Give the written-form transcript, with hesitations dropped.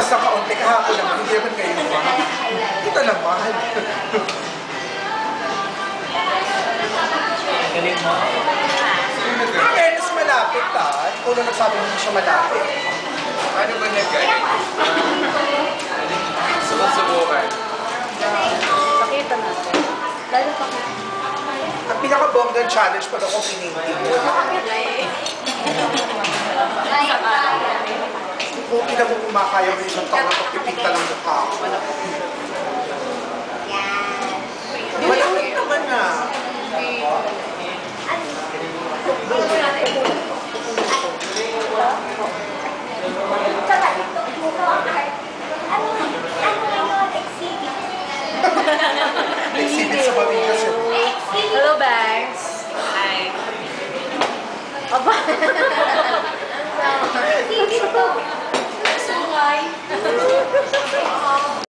Bukas na kaunti kahapon naman, hindi naman kayo naman. Kita naman. Galing mo. Fairness, malapit ka. Ikaw na nagsabi mo siya malapit. Ano ba nag-galing? Susubukan. Pakita natin. Lalo pa ka. Ang pinaka-bonggang challenge pa daw kung pininti mo. Kung ina mo kumakaya mo isang taon na pagpipinta ng mukha ko. Malapit naman na.